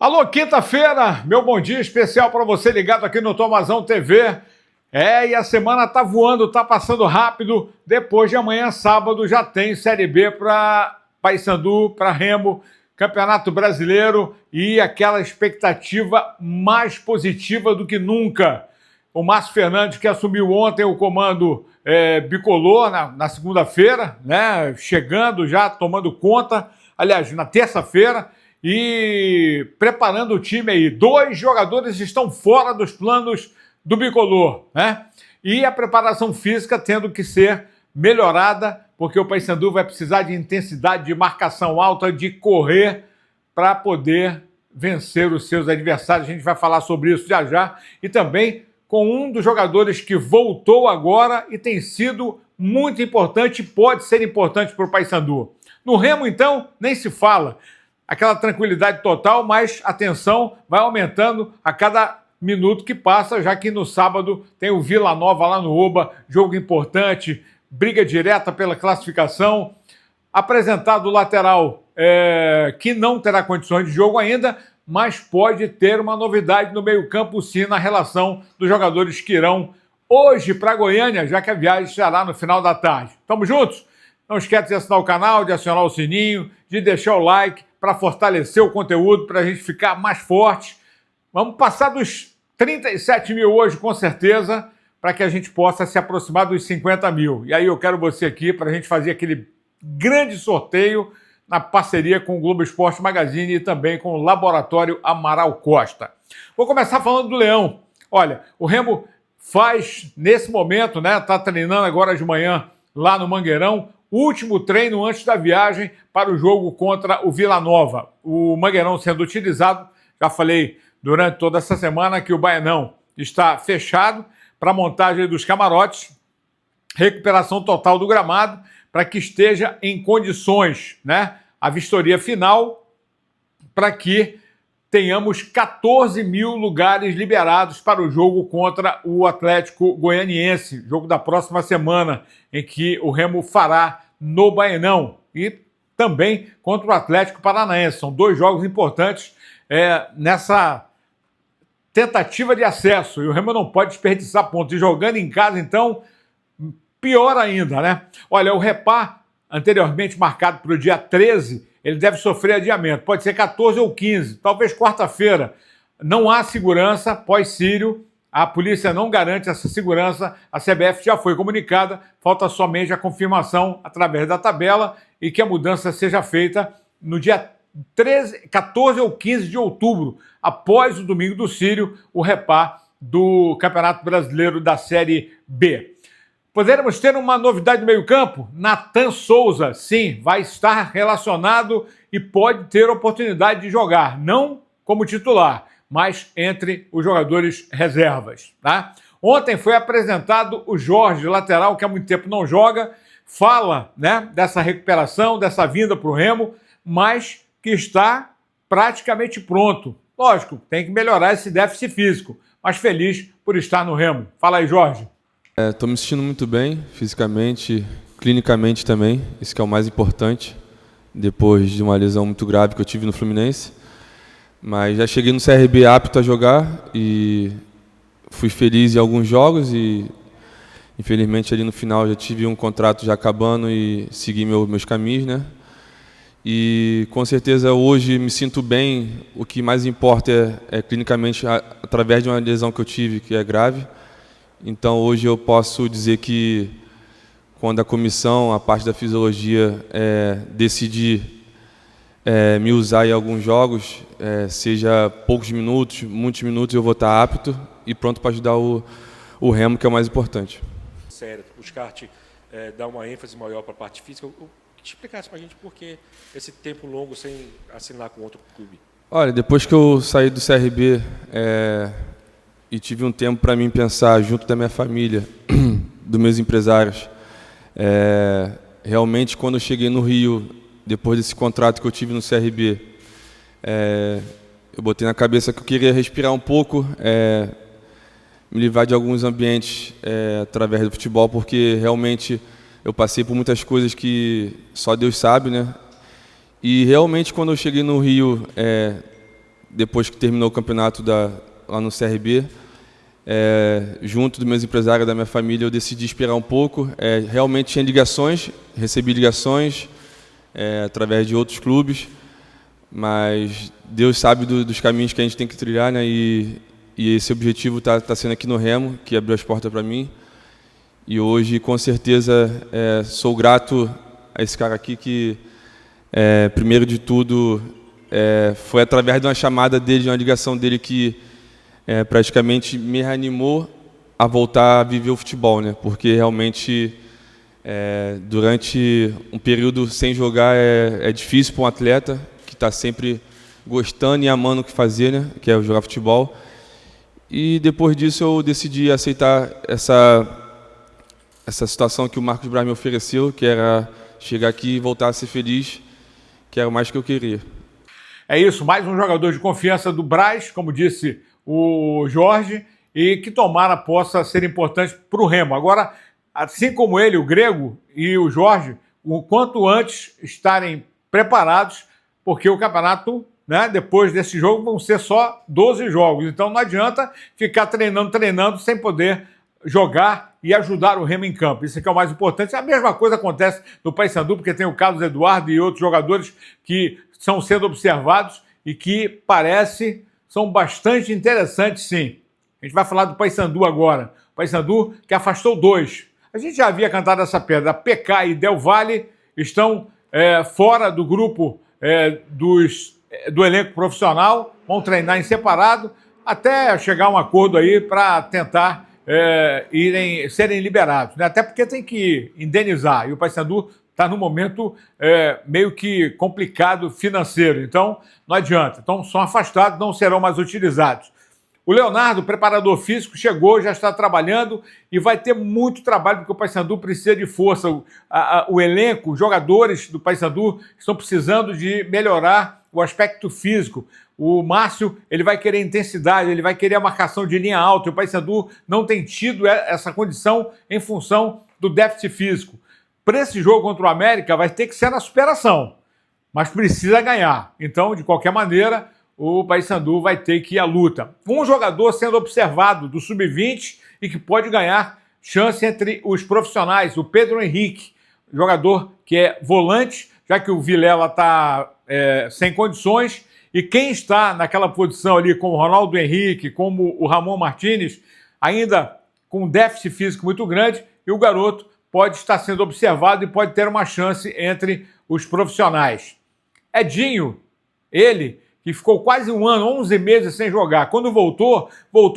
Alô, quinta-feira, meu bom dia especial para você ligado aqui no Tomazão TV. E a semana tá voando, tá passando rápido. Depois de amanhã, sábado, já tem Série B para Paysandu, para Remo, Campeonato Brasileiro e aquela expectativa mais positiva do que nunca. O Márcio Fernandes, que assumiu ontem o comando bicolor na segunda-feira, né? Chegando já, tomando conta, aliás, na terça-feira, e preparando o time aí. 2 jogadores estão fora dos planos do bicolor, né? E a preparação física tendo que ser melhorada, porque o Paysandu vai precisar de intensidade, de marcação alta, de correr para poder vencer os seus adversários. A gente vai falar sobre isso já já. E também com um dos jogadores que voltou agora e tem sido muito importante, pode ser importante para o Paysandu. No Remo, então, nem se fala. Aquela tranquilidade total, mas a tensão vai aumentando a cada minuto que passa, já que no sábado tem o Vila Nova lá no Oba, jogo importante, briga direta pela classificação. Apresentado o lateral que não terá condições de jogo ainda, mas pode ter uma novidade no meio-campo, sim, na relação dos jogadores que irão hoje para Goiânia, já que a viagem será no final da tarde. Tamo juntos? Não esquece de assinar o canal, de acionar o sininho, de deixar o like para fortalecer o conteúdo, para a gente ficar mais forte. Vamos passar dos 37 mil hoje, com certeza, para que a gente possa se aproximar dos 50 mil. E aí eu quero você aqui para a gente fazer aquele grande sorteio na parceria com o Globo Esporte Magazine e também com o Laboratório Amaral Costa. Vou começar falando do Leão. Olha, o Remo faz, nesse momento, né, está treinando agora de manhã lá no Mangueirão, último treino antes da viagem para o jogo contra o Vila Nova. O Mangueirão sendo utilizado, já falei durante toda essa semana que o Baianão está fechado para a montagem dos camarotes, recuperação total do gramado, para que esteja em condições, né, a vistoria final, para que tenhamos 14 mil lugares liberados para o jogo contra o Atlético Goianiense, jogo da próxima semana, em que o Remo fará no Baianão, e também contra o Atlético Paranaense. São 2 jogos importantes nessa tentativa de acesso, e o Remo não pode desperdiçar pontos. E jogando em casa, então, pior ainda, né? Olha, o Repá, anteriormente marcado para o dia 13, ele deve sofrer adiamento. Pode ser 14 ou 15, talvez quarta-feira. Não há segurança pós-Sírio, a polícia não garante essa segurança, a CBF já foi comunicada, falta somente a confirmação através da tabela e que a mudança seja feita no dia 14 ou 15 de outubro, após o domingo do Sírio, o Repá do Campeonato Brasileiro da Série B. Poderemos ter uma novidade no meio-campo? Nathan Souza, sim, vai estar relacionado e pode ter oportunidade de jogar, não como titular, mas entre os jogadores reservas, tá? Ontem foi apresentado o Jorge, lateral, que há muito tempo não joga, fala, né, dessa recuperação, dessa vinda para o Remo, mas que está praticamente pronto. Lógico, tem que melhorar esse déficit físico, mas feliz por estar no Remo. Fala aí, Jorge. Estou me sentindo muito bem, fisicamente, clinicamente também, isso que é o mais importante, depois de uma lesão muito grave que eu tive no Fluminense. Mas já cheguei no CRB apto a jogar e fui feliz em alguns jogos e, infelizmente, ali no final já tive um contrato já acabando e segui meus caminhos, né? E, com certeza, hoje me sinto bem. O que mais importa é clinicamente, através de uma lesão que eu tive, que é grave. Então, hoje eu posso dizer que, quando a comissão, a parte da fisiologia, decidir me usar em alguns jogos, seja poucos minutos, muitos minutos, eu vou estar apto e pronto para ajudar o Remo, que é o mais importante. Sério, buscar-te dar uma ênfase maior para a parte física. Que te explicasse para a gente por que esse tempo longo sem assinar com outro clube? Olha, depois que eu saí do CRB e tive um tempo para mim pensar junto da minha família, dos meus empresários, realmente quando eu cheguei no Rio, depois desse contrato que eu tive no CRB, eu botei na cabeça que eu queria respirar um pouco, me livrar de alguns ambientes através do futebol, porque realmente eu passei por muitas coisas que só Deus sabe, né? E realmente quando eu cheguei no Rio, depois que terminou o campeonato lá no CRB, junto dos meus empresários, da minha família, eu decidi esperar um pouco. Realmente tinha ligações, recebi ligações através de outros clubes, mas Deus sabe dos caminhos que a gente tem que trilhar, né? E esse objetivo está sendo aqui no Remo, que abriu as portas para mim. E hoje, com certeza, sou grato a esse cara aqui que, primeiro de tudo, foi através de uma chamada dele, de uma ligação dele que praticamente me reanimou a voltar a viver o futebol, né? Porque realmente, durante um período sem jogar, é difícil para um atleta que está sempre gostando e amando o que fazer, né? Que é jogar futebol. E depois disso eu decidi aceitar essa situação que o Marcos Braz me ofereceu, que era chegar aqui e voltar a ser feliz, que era o mais que eu queria. É isso, mais um jogador de confiança do Braz, como disse o Jorge, e que tomara possa ser importante para o Remo. Agora, assim como ele, o Grego e o Jorge, o quanto antes estarem preparados, porque o campeonato, né, depois desse jogo, vão ser só 12 jogos. Então não adianta ficar treinando sem poder jogar e ajudar o Remo em campo. Isso aqui é o mais importante. A mesma coisa acontece no Paysandu, porque tem o Carlos Eduardo e outros jogadores que estão sendo observados e que são bastante interessantes, sim. A gente vai falar do Paysandu agora. O Paysandu que afastou 2. A gente já havia cantado essa pedra. A PK e Del Valle estão fora do grupo do elenco profissional, vão treinar em separado, até chegar a um acordo aí para tentar serem liberados, né? Até porque tem que indenizar, e o Paysandu está num momento meio que complicado financeiro, então não adianta. Então são afastados, não serão mais utilizados. O Leonardo, preparador físico, chegou, já está trabalhando e vai ter muito trabalho, porque o Paysandu precisa de força. O elenco, os jogadores do Paysandu estão precisando de melhorar o aspecto físico. O Márcio, ele vai querer intensidade, ele vai querer a marcação de linha alta, e o Paysandu não tem tido essa condição em função do déficit físico. Para esse jogo contra o América, vai ter que ser na superação, mas precisa ganhar. Então, de qualquer maneira, o Paysandu vai ter que ir à luta. Um jogador sendo observado do Sub-20 e que pode ganhar chance entre os profissionais, o Pedro Henrique, jogador que é volante, já que o Vilela está sem condições, e quem está naquela posição ali, como o Ronaldo Henrique, como o Ramon Martínez, ainda com um déficit físico muito grande, e o garoto pode estar sendo observado e pode ter uma chance entre os profissionais. Edinho, ele que ficou quase um ano, 11 meses sem jogar. Quando voltou,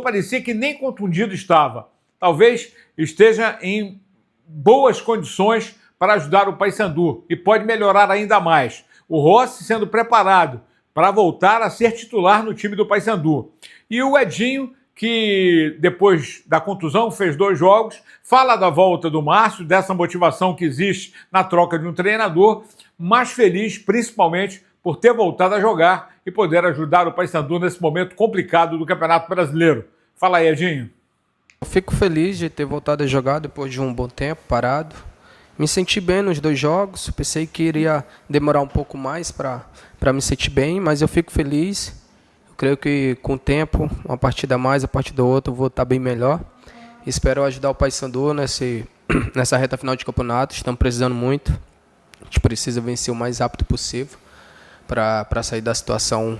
parecia que nem contundido estava. Talvez esteja em boas condições para ajudar o Paysandu e pode melhorar ainda mais. O Rossi sendo preparado para voltar a ser titular no time do Paysandu. E o Edinho, que depois da contusão fez 2 jogos, fala da volta do Márcio, dessa motivação que existe na troca de um treinador, mas feliz principalmente por ter voltado a jogar e poder ajudar o Paysandu nesse momento complicado do Campeonato Brasileiro. Fala aí, Edinho. Eu fico feliz de ter voltado a jogar depois de um bom tempo parado. Me senti bem nos 2 jogos, pensei que iria demorar um pouco mais para me sentir bem, mas eu fico feliz. Eu creio que com o tempo, uma partida a mais, a partida outra, eu vou estar bem melhor. Espero ajudar o Paysandu nessa reta final de campeonato, estamos precisando muito. A gente precisa vencer o mais rápido possível para sair da situação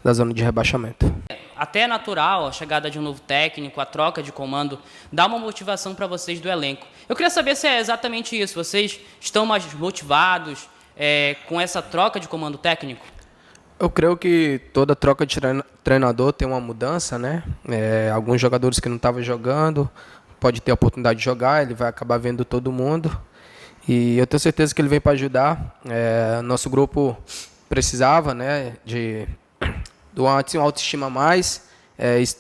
da zona de rebaixamento. Até é natural a chegada de um novo técnico, a troca de comando, dá uma motivação para vocês do elenco. Eu queria saber se é exatamente isso, vocês estão mais motivados com essa troca de comando técnico? Eu creio que toda troca de treinador tem uma mudança, né? Alguns jogadores que não estavam jogando, pode ter a oportunidade de jogar, ele vai acabar vendo todo mundo. E eu tenho certeza que ele vem para ajudar. Nosso grupo precisava, né, de uma autoestima a mais.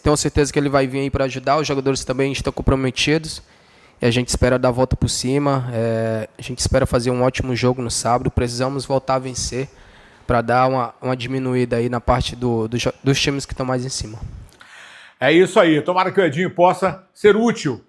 Tenho certeza que ele vai vir aí para ajudar. Os jogadores também estão comprometidos. E a gente espera dar a volta por cima. A gente espera fazer um ótimo jogo no sábado. Precisamos voltar a vencer para dar uma diminuída aí na parte dos times que estão mais em cima. É isso aí. Tomara que o Edinho possa ser útil.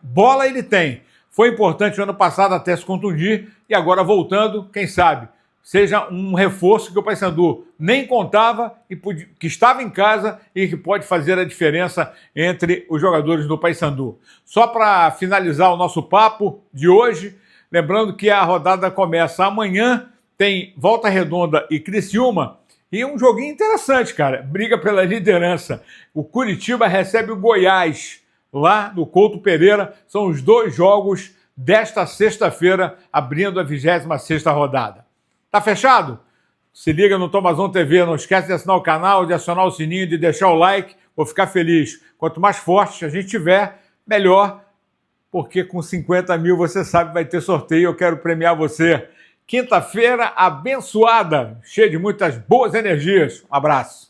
Bola ele tem. Foi importante no ano passado até se contundir. E agora voltando, quem sabe, seja um reforço que o Paysandu nem contava e que estava em casa e que pode fazer a diferença entre os jogadores do Paysandu. Só para finalizar o nosso papo de hoje, lembrando que a rodada começa amanhã, tem Volta Redonda e Criciúma, e um joguinho interessante, cara, briga pela liderança. O Curitiba recebe o Goiás, lá no Couto Pereira, são os 2 jogos desta sexta-feira, abrindo a 26ª rodada. Tá fechado? Se liga no Tomazão TV, não esquece de assinar o canal, de acionar o sininho, de deixar o like, vou ficar feliz. Quanto mais forte a gente tiver, melhor, porque com 50 mil você sabe vai ter sorteio, eu quero premiar você. Quinta-feira abençoada, cheia de muitas boas energias. Um abraço.